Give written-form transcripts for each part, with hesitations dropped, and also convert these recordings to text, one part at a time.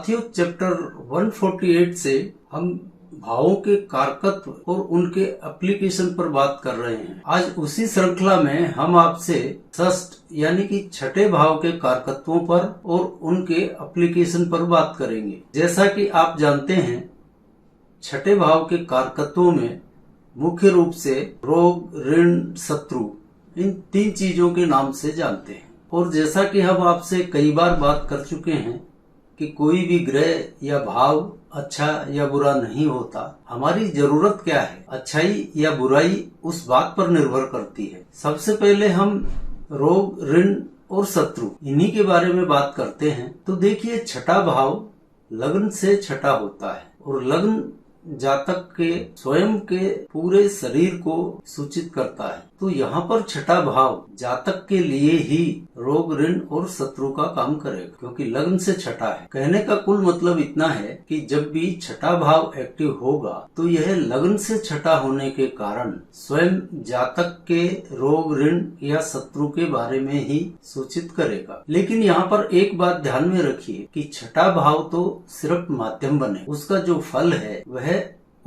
साथियों, चैप्टर 148 से हम भावों के कारकत्व और उनके एप्लीकेशन पर बात कर रहे हैं। आज उसी श्रृंखला में हम आपसे षष्ठ यानी कि छठे भाव के कारकत्वों पर और उनके एप्लीकेशन पर बात करेंगे। जैसा कि आप जानते हैं, छठे भाव के कारकत्वों में मुख्य रूप से रोग, ऋण, शत्रु, इन तीन चीजों के नाम से जानते हैं। और जैसा कि हम आपसे कई बार बात कर चुके हैं कि कोई भी ग्रह या भाव अच्छा या बुरा नहीं होता। हमारी जरूरत क्या है, अच्छाई या बुराई, उस बात पर निर्भर करती है। सबसे पहले हम रोग, ऋण और शत्रु, इन्हीं के बारे में बात करते हैं। तो देखिए, छठा भाव लग्न से छठा होता है और लग्न जातक के स्वयं के पूरे शरीर को सूचित करता है। तो यहाँ पर छठा भाव जातक के लिए ही रोग, ऋण और शत्रु का काम करेगा, क्योंकि लग्न से छठा है। कहने का कुल मतलब इतना है कि जब भी छठा भाव एक्टिव होगा तो यह लग्न से छठा होने के कारण स्वयं जातक के रोग, ऋण या शत्रु के बारे में ही सूचित करेगा। लेकिन यहाँ पर एक बात ध्यान में रखिए कि छठा भाव तो सिर्फ माध्यम बने, उसका जो फल है वह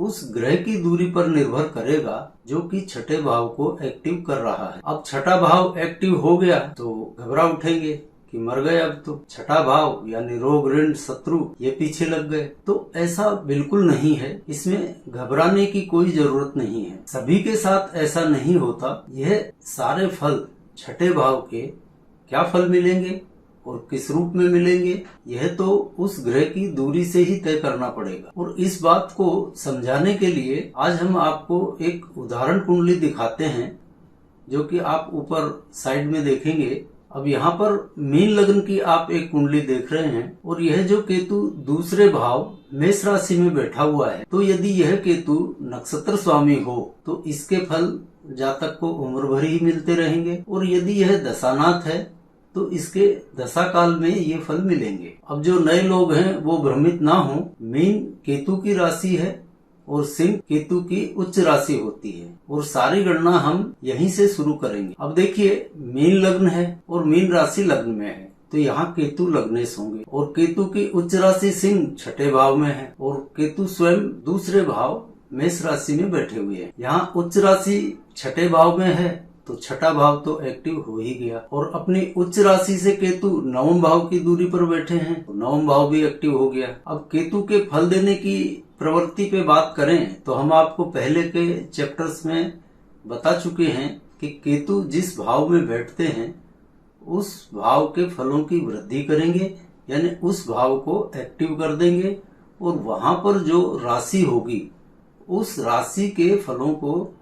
उस ग्रह की दूरी पर निर्भर करेगा जो कि छठे भाव को एक्टिव कर रहा है। अब छठा भाव एक्टिव हो गया तो घबरा उठेंगे कि मर गए, अब तो छठा भाव यानी रोग, ऋण, शत्रु ये पीछे लग गए। तो ऐसा बिल्कुल नहीं है, इसमें घबराने की कोई जरूरत नहीं है। सभी के साथ ऐसा नहीं होता। यह सारे फल छठे भाव के क्या फल मिलेंगे और किस रूप में मिलेंगे, यह तो उस ग्रह की दूरी से ही तय करना पड़ेगा। और इस बात को समझाने के लिए आज हम आपको एक उदाहरण कुंडली दिखाते हैं, जो कि आप ऊपर साइड में देखेंगे। अब यहाँ पर मीन लग्न की आप एक कुंडली देख रहे हैं और यह जो केतु दूसरे भाव मेष राशि में बैठा हुआ है, तो यदि यह केतु नक्षत्र स्वामी हो तो इसके फल जातक को उम्र भर ही मिलते रहेंगे। और यदि यह दशानाथ है तो इसके दशा काल में ये फल मिलेंगे। अब जो नए लोग हैं वो भ्रमित ना हो। मीन केतु की राशि है और सिंह केतु की उच्च राशि होती है और सारी गणना हम यहीं से शुरू करेंगे। अब देखिए, मीन लग्न है और मीन राशि लग्न में है, तो यहाँ केतु लग्नेश होंगे और केतु की उच्च राशि सिंह छठे भाव में है और केतु स्वयं दूसरे भाव मेष राशि में बैठे हुए हैं। यहाँ उच्च राशि छठे भाव में है तो छठा भाव तो एक्टिव हो ही गया। और अपनी उच्च राशि से केतु नवम भाव की दूरी पर बैठे हैं तो नवम भाव भी एक्टिव हो गया। अब केतु के फल देने की प्रवृत्ति पे बात करें तो हम आपको पहले के चैप्टर्स में बता चुके हैं कि केतु जिस भाव में बैठते हैं उस भाव के फलों की वृद्धि करेंगे, यानी उस भाव को एक्टिव कर देंगे और वहां पर जो राशि होगी उस राशि के फलों को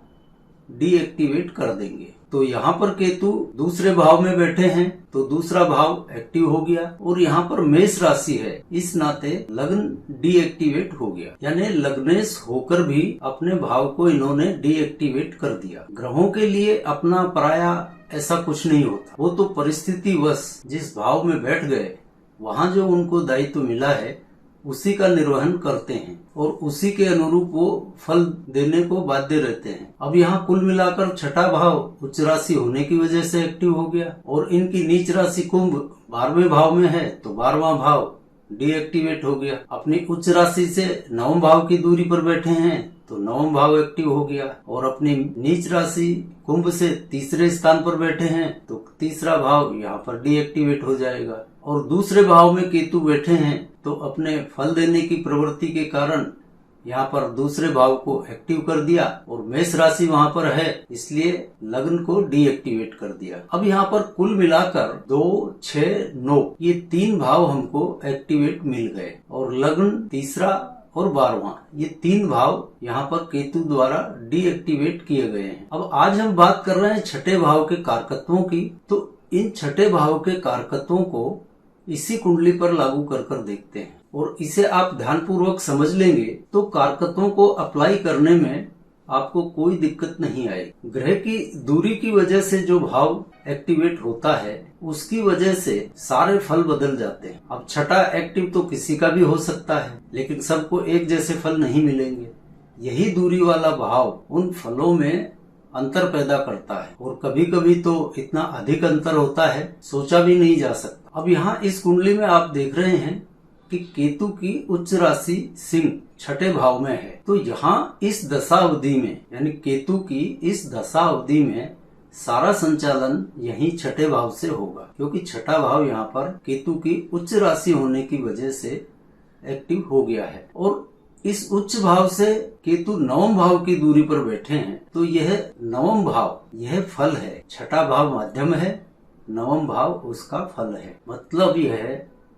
डीएक्टिवेट कर देंगे। तो यहाँ पर केतु दूसरे भाव में बैठे हैं तो दूसरा भाव एक्टिव हो गया और यहाँ पर मेष राशि है, इस नाते लग्न डीएक्टिवेट हो गया। यानी लग्नेश होकर भी अपने भाव को इन्होंने डीएक्टिवेट कर दिया। ग्रहों के लिए अपना पराया ऐसा कुछ नहीं होता, वो तो परिस्थिति वश जिस भाव में बैठ गए वहाँ जो उनको दायित्व मिला है उसी का निर्वहन करते हैं और उसी के अनुरूप वो फल देने को बाध्य रहते हैं। अब यहाँ कुल मिलाकर छठा भाव उच्च राशि होने की वजह से एक्टिव हो गया और इनकी नीच राशि कुंभ 12वें भाव में है तो 12वां भाव डीएक्टिवेट हो गया। अपनी उच्च राशि से नवम भाव की दूरी पर बैठे हैं तो नवम भाव एक्टिव हो गया और अपनी नीच राशि कुंभ से तीसरे स्थान पर बैठे हैं तो तीसरा भाव यहाँ पर डीएक्टिवेट हो जाएगा। और दूसरे भाव में केतु बैठे हैं तो अपने फल देने की प्रवृत्ति के कारण यहाँ पर दूसरे भाव को एक्टिव कर दिया और मेष राशि वहाँ पर है, इसलिए लग्न को डीएक्टिवेट कर दिया। अब यहाँ पर कुल मिलाकर 2, 6, 9 ये तीन भाव हमको एक्टिवेट मिल गए और लग्न तीसरा और 12वां ये तीन भाव यहाँ पर केतु द्वारा डीएक्टिवेट किए गए हैं। अब आज हम बात कर रहे हैं छठे भाव के कारकत्वों की। तो इन छठे भाव के कारकत्वों को इसी कुंडली पर लागू कर देखते हैं और इसे आप ध्यानपूर्वक समझ लेंगे तो कारकत्वों को अप्लाई करने में आपको कोई दिक्कत नहीं आएगी। ग्रह की दूरी की वजह से जो भाव एक्टिवेट होता है उसकी वजह से सारे फल बदल जाते हैं। अब छठा एक्टिव तो किसी का भी हो सकता है, लेकिन सबको एक जैसे फल नहीं मिलेंगे। यही दूरी वाला भाव उन फलों में अंतर पैदा करता है और कभी कभी तो इतना अधिक अंतर होता है सोचा भी नहीं जा सकता। अब यहाँ इस कुंडली में आप देख रहे हैं कि केतु की उच्च राशि सिंह छठे भाव में है। तो यहाँ इस दशा अवधि में यानी केतु की इस दशा अवधि में सारा संचालन यही छठे भाव से होगा, क्योंकि छठा भाव यहाँ पर केतु की उच्च राशि होने की वजह से एक्टिव हो गया है। और इस उच्च भाव से केतु नवम भाव की दूरी पर बैठे हैं, तो यह नवम भाव यह फल है। छठा भाव माध्यम है, नवम भाव उसका फल है। मतलब यह है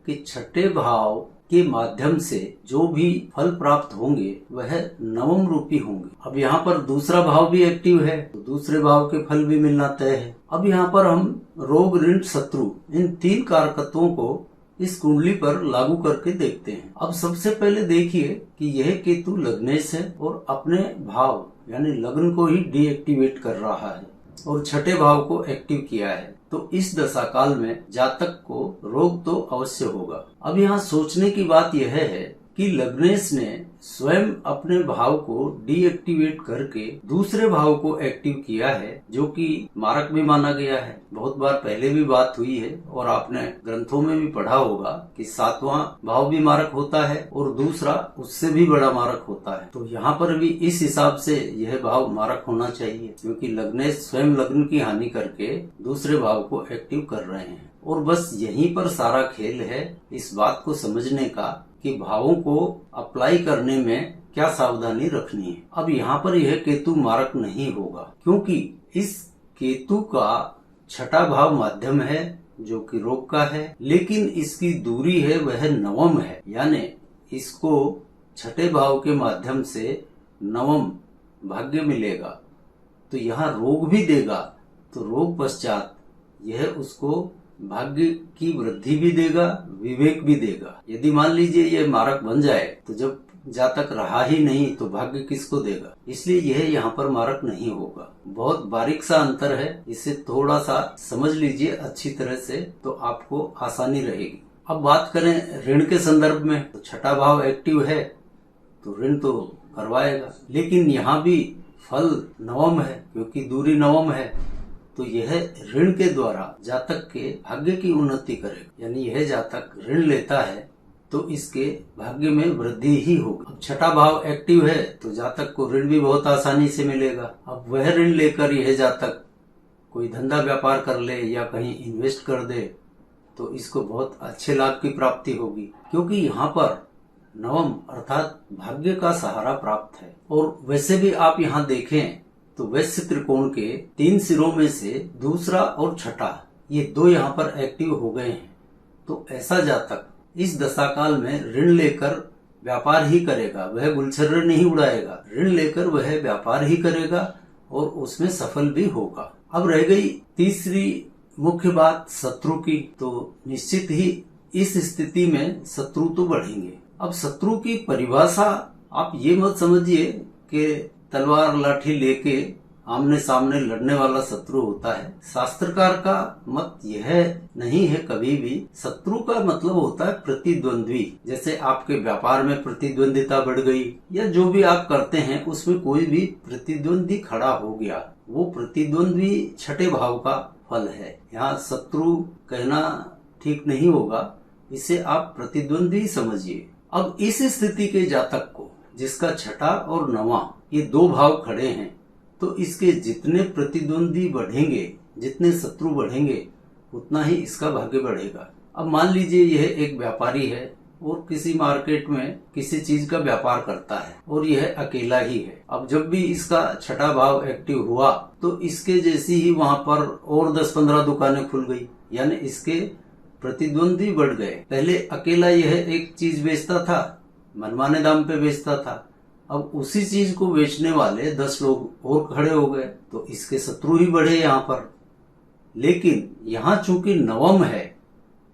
कि छठे भाव के माध्यम से जो भी फल प्राप्त होंगे वह नवम रूपी होंगे। अब यहाँ पर दूसरा भाव भी एक्टिव है, तो दूसरे भाव के फल भी मिलना तय है। अब यहाँ पर हम रोग, ऋण, शत्रु इन 3 कारकत्वों को इस कुंडली पर लागू करके देखते हैं। अब सबसे पहले देखिए कि यह केतु लग्नेश है और अपने भाव यानी लग्न को ही डीएक्टिवेट कर रहा है और छठे भाव को एक्टिव किया है। तो इस दशा काल में जातक को रोग तो अवश्य होगा। अब यहाँ सोचने की बात यह है कि लग्नेश ने स्वयं अपने भाव को डीएक्टिवेट करके दूसरे भाव को एक्टिव किया है, जो कि मारक भी माना गया है। बहुत बार पहले भी बात हुई है और आपने ग्रंथों में भी पढ़ा होगा कि 7वां भाव भी मारक होता है और दूसरा उससे भी बड़ा मारक होता है। तो यहाँ पर भी इस हिसाब से यह भाव मारक होना चाहिए, क्योंकि लग्नेश स्वयं लग्न की हानि करके दूसरे भाव को एक्टिव कर रहे हैं। और बस यहीं पर सारा खेल है इस बात को समझने का कि भावों को अप्लाई करने में क्या सावधानी रखनी है। अब यहाँ पर यह केतु मारक नहीं होगा, क्योंकि इस केतु का छठा भाव माध्यम है जो कि रोग का है, लेकिन इसकी दूरी है वह नवम है, यानी इसको छठे भाव के माध्यम से नवम भाग्य मिलेगा। तो यहाँ रोग भी देगा, तो रोग पश्चात यह उसको भाग्य की वृद्धि भी देगा, विवेक भी देगा। यदि मान लीजिए ये मारक बन जाए तो जब जातक रहा ही नहीं तो भाग्य किसको देगा, इसलिए यह यहाँ पर मारक नहीं होगा। बहुत बारीक सा अंतर है, इसे थोड़ा सा समझ लीजिए अच्छी तरह से तो आपको आसानी रहेगी। अब बात करें ऋण के संदर्भ में, तो छठा भाव एक्टिव है तो ऋण तो करवाएगा, लेकिन यहाँ भी फल नवम है, क्योंकि दूरी नवम है। तो यह ऋण के द्वारा जातक के भाग्य की उन्नति करेगा, यानी यह जातक ऋण लेता है तो इसके भाग्य में वृद्धि ही होगी। अब छठा भाव एक्टिव है तो जातक को ऋण भी बहुत आसानी से मिलेगा। अब वह ऋण लेकर यह जातक कोई धंधा व्यापार कर ले या कहीं इन्वेस्ट कर दे तो इसको बहुत अच्छे लाभ की प्राप्ति होगी, क्योंकि यहाँ पर नवम अर्थात भाग्य का सहारा प्राप्त है। और वैसे भी आप यहाँ देखें तो वैश्य त्रिकोण के 3 सिरों में से दूसरा और छठा ये 2 यहाँ पर एक्टिव हो गए हैं। तो ऐसा जातक इस दशा काल में ऋण लेकर व्यापार ही करेगा, वह गुलछर्रे नहीं उड़ाएगा। ऋण लेकर वह व्यापार ही करेगा और उसमें सफल भी होगा। अब रह गई तीसरी मुख्य बात शत्रु की, तो निश्चित ही इस स्थिति में शत्रु तो बढ़ेंगे। अब शत्रु की परिभाषा आप ये मत समझिए कि तलवार लाठी लेके आमने सामने लड़ने वाला शत्रु होता है। शास्त्रकार का मत यह नहीं है कभी भी। शत्रु का मतलब होता है प्रतिद्वंद्वी। जैसे आपके व्यापार में प्रतिद्वंदिता बढ़ गई या जो भी आप करते हैं उसमें कोई भी प्रतिद्वंदी खड़ा हो गया, वो प्रतिद्वंद्वी छठे भाव का फल है। यहाँ शत्रु कहना ठीक नहीं होगा, इसे आप प्रतिद्वंदी समझिए। अब इस स्थिति के जातक को जिसका छठा और नवा ये 2 भाव खड़े हैं, तो इसके जितने प्रतिद्वंदी बढ़ेंगे, जितने शत्रु बढ़ेंगे, उतना ही इसका भाग्य बढ़ेगा। अब मान लीजिए यह एक व्यापारी है और किसी मार्केट में किसी चीज का व्यापार करता है और यह अकेला ही है। अब जब भी इसका छठा भाव एक्टिव हुआ तो इसके जैसी ही वहां पर और 10-15 दुकानें खुल गई, यानी इसके प्रतिद्वंदी बढ़ गए। पहले अकेला यह एक चीज बेचता था, मनमाने दाम पे बेचता था, अब उसी चीज को बेचने वाले 10 लोग और खड़े हो गए, तो इसके शत्रु ही बढ़े यहाँ पर। लेकिन यहाँ चूंकि नवम है,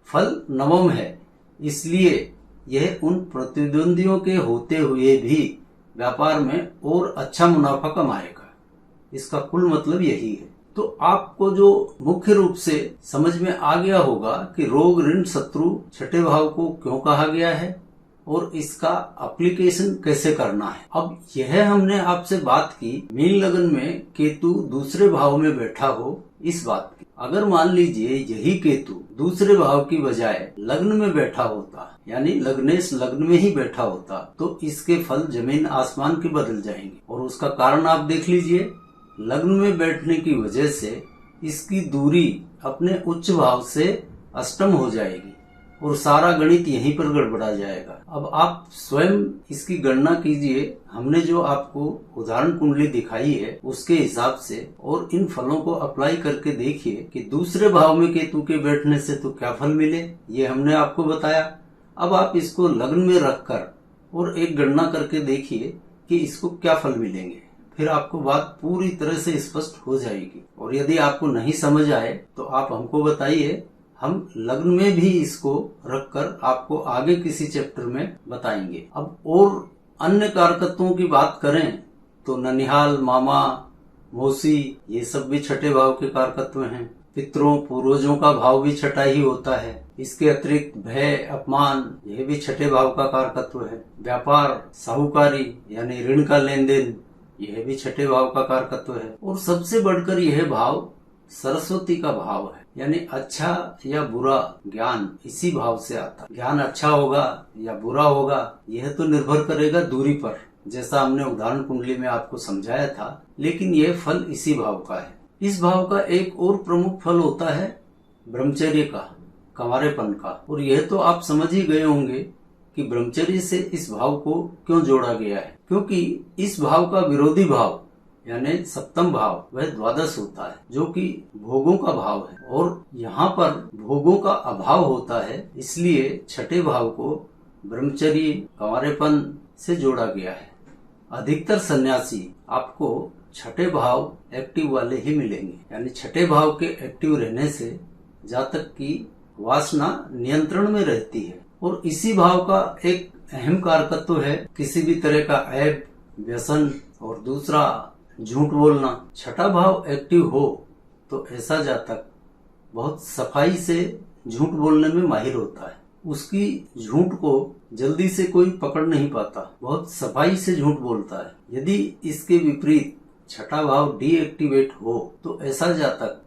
फल नवम है, इसलिए यह उन प्रतिद्वंदियों के होते हुए भी व्यापार में और अच्छा मुनाफा कमाएगा। इसका कुल मतलब यही है। तो आपको जो मुख्य रूप से समझ में आ गया होगा कि रोग, ऋण, शत्रु छठे भाव को क्यों कहा गया है और इसका एप्लीकेशन कैसे करना है। अब यह हमने आपसे बात की मीन लगन में केतु दूसरे भाव में बैठा हो इस बात की। अगर मान लीजिए यही केतु दूसरे भाव की बजाय लग्न में बैठा होता, यानी लग्नेश लग्न में ही बैठा होता, तो इसके फल जमीन आसमान के बदल जाएंगे। और उसका कारण आप देख लीजिए, लग्न में बैठने की वजह से इसकी दूरी अपने उच्च भाव से अष्टम हो जाएगी और सारा गणित यहीं पर गड़बड़ा जाएगा। अब आप स्वयं इसकी गणना कीजिए, हमने जो आपको उदाहरण कुंडली दिखाई है उसके हिसाब से, और इन फलों को अप्लाई करके देखिए कि दूसरे भाव में केतु के बैठने से तो क्या फल मिले, ये हमने आपको बताया। अब आप इसको लग्न में रखकर और एक गणना करके देखिए कि इसको क्या फल मिलेंगे, फिर आपको बात पूरी तरह से स्पष्ट हो जाएगी। और यदि आपको नहीं समझ आए तो आप हमको बताइए, हम लग्न में भी इसको रखकर आपको आगे किसी चैप्टर में बताएंगे। अब और अन्य कारकत्वों की बात करें तो ननिहाल, मामा, मौसी, ये सब भी छठे भाव के कारकत्व हैं। पितरों पूर्वजों का भाव भी छठा ही होता है। इसके अतिरिक्त भय, अपमान, यह भी छठे भाव का कारकत्व है। व्यापार, साहूकारी यानी ऋण का लेन देन, यह भी छठे भाव का कारकत्व है। और सबसे बढ़कर यह भाव सरस्वती का भाव है, यानी अच्छा या बुरा ज्ञान इसी भाव से आता है। ज्ञान अच्छा होगा या बुरा होगा यह तो निर्भर करेगा दूरी पर, जैसा हमने उदाहरण कुंडली में आपको समझाया था, लेकिन यह फल इसी भाव का है। इस भाव का एक और प्रमुख फल होता है ब्रह्मचर्य का, कंवारेपन का। और यह तो आप समझ ही गए होंगे कि ब्रह्मचर्य से इस भाव को क्यों जोड़ा गया है, क्योंकि इस भाव का विरोधी भाव यानी सप्तम भाव वह द्वादश होता है, जो कि भोगों का भाव है, और यहाँ पर भोगों का अभाव होता है, इसलिए छठे भाव को ब्रह्मचर्य, कंवारेपन से जोड़ा गया है। अधिकतर सन्यासी आपको छठे भाव एक्टिव वाले ही मिलेंगे, यानी छठे भाव के एक्टिव रहने से जातक की वासना नियंत्रण में रहती है। और इसी भाव का एक अहम कारकत्व है किसी भी तरह का ऐब, व्यसन, और दूसरा झूठ बोलना। छठा भाव एक्टिव हो तो ऐसा जातक बहुत सफाई से झूठ बोलने में माहिर होता है। उसकी झूठ को जल्दी से कोई पकड़ नहीं पाता, बहुत सफाई से झूठ बोलता है। यदि इसके विपरीत छठा भाव डीएक्टिवेट हो तो ऐसा जातक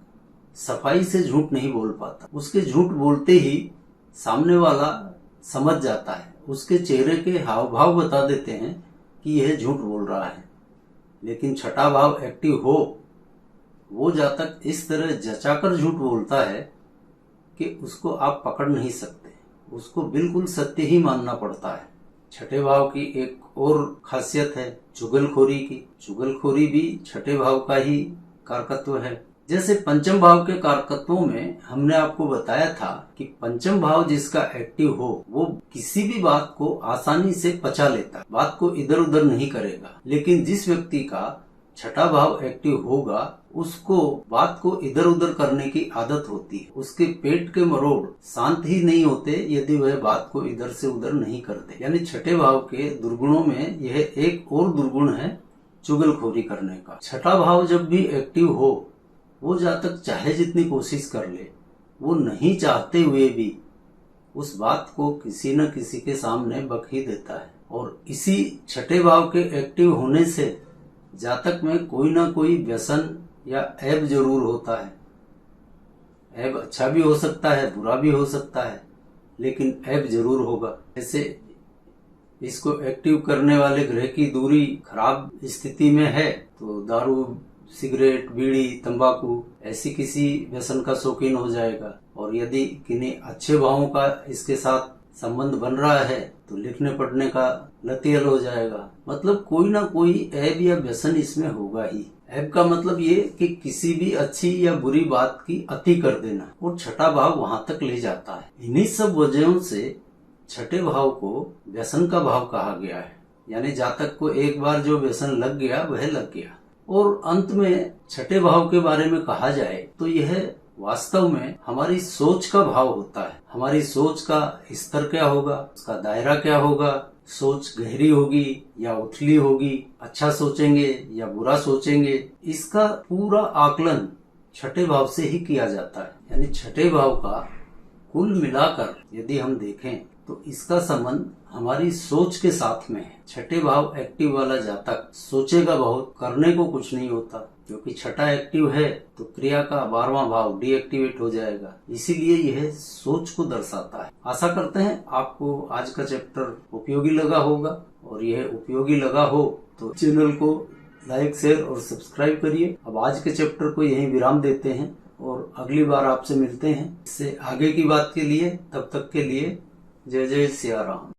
सफाई से झूठ नहीं बोल पाता। उसके झूठ बोलते ही सामने वाला समझ जाता है, उसके चेहरे के हाव भाव बता देते हैं कि यह झूठ बोल रहा है। लेकिन छठा भाव एक्टिव हो, वो जातक इस तरह जचाकर झूठ बोलता है कि उसको आप पकड़ नहीं सकते, उसको बिल्कुल सत्य ही मानना पड़ता है। छठे भाव की एक और खासियत है चुगलखोरी की। चुगलखोरी भी छठे भाव का ही कारकत्व है। जैसे पंचम भाव के कारकत्वों में हमने आपको बताया था कि पंचम भाव जिसका एक्टिव हो वो किसी भी बात को आसानी से पचा लेता है, बात को इधर उधर नहीं करेगा। लेकिन जिस व्यक्ति का छठा भाव एक्टिव होगा उसको बात को इधर उधर करने की आदत होती है। उसके पेट के मरोड़ शांत ही नहीं होते यदि वह बात को इधर से उधर नहीं करते। यानी छठे भाव के दुर्गुणों में यह एक और दुर्गुण है चुगलखोरी करने का। छठा भाव जब भी एक्टिव हो वो जातक चाहे जितनी कोशिश कर ले, वो नहीं चाहते हुए भी उस बात को किसी न किसी के सामने बक ही देता है। और इसी छठे भाव के एक्टिव होने से जातक में कोई ना कोई व्यसन या ऐब जरूर होता है। ऐब अच्छा भी हो सकता है, बुरा भी हो सकता है, लेकिन ऐब जरूर होगा। ऐसे इसको एक्टिव करने वाले ग्रह की दूरी खराब स्थिति में है तो दारू, सिगरेट, बीड़ी, तंबाकू ऐसी किसी व्यसन का शौकीन हो जाएगा। और यदि किन्हीं अच्छे भावों का इसके साथ संबंध बन रहा है तो लिखने पढ़ने का लतियल हो जाएगा। मतलब कोई ना कोई ऐब या व्यसन इसमें होगा ही। ऐब का मतलब ये कि किसी भी अच्छी या बुरी बात की अति कर देना, और छठा भाव वहां तक ले जाता है। इन्हीं सब वजहों से छठे भाव को व्यसन का भाव कहा गया है। यानी जातक को एक बार जो व्यसन लग गया वह लग गया। और अंत में छठे भाव के बारे में कहा जाए तो यह वास्तव में हमारी सोच का भाव होता है। हमारी सोच का स्तर क्या होगा, उसका दायरा क्या होगा, सोच गहरी होगी या उथली होगी, अच्छा सोचेंगे या बुरा सोचेंगे, इसका पूरा आकलन छठे भाव से ही किया जाता है। यानी छठे भाव का कुल मिलाकर यदि हम देखें तो इसका संबंध हमारी सोच के साथ में है। छठे भाव एक्टिव वाला जातक सोचेगा बहुत, करने को कुछ नहीं होता, क्योंकि छठा एक्टिव है तो क्रिया का 12वां भाव डीएक्टिवेट हो जाएगा, इसीलिए यह सोच को दर्शाता है। आशा करते हैं आपको आज का चैप्टर उपयोगी लगा होगा, और यह उपयोगी लगा हो तो चैनल को लाइक, शेयर और सब्सक्राइब करिए। अब आज के चैप्टर को यहीं विराम देते हैं और अगली बार आपसे मिलते हैं इससे आगे की बात के लिए। तब तक के लिए जय जय सिया राम।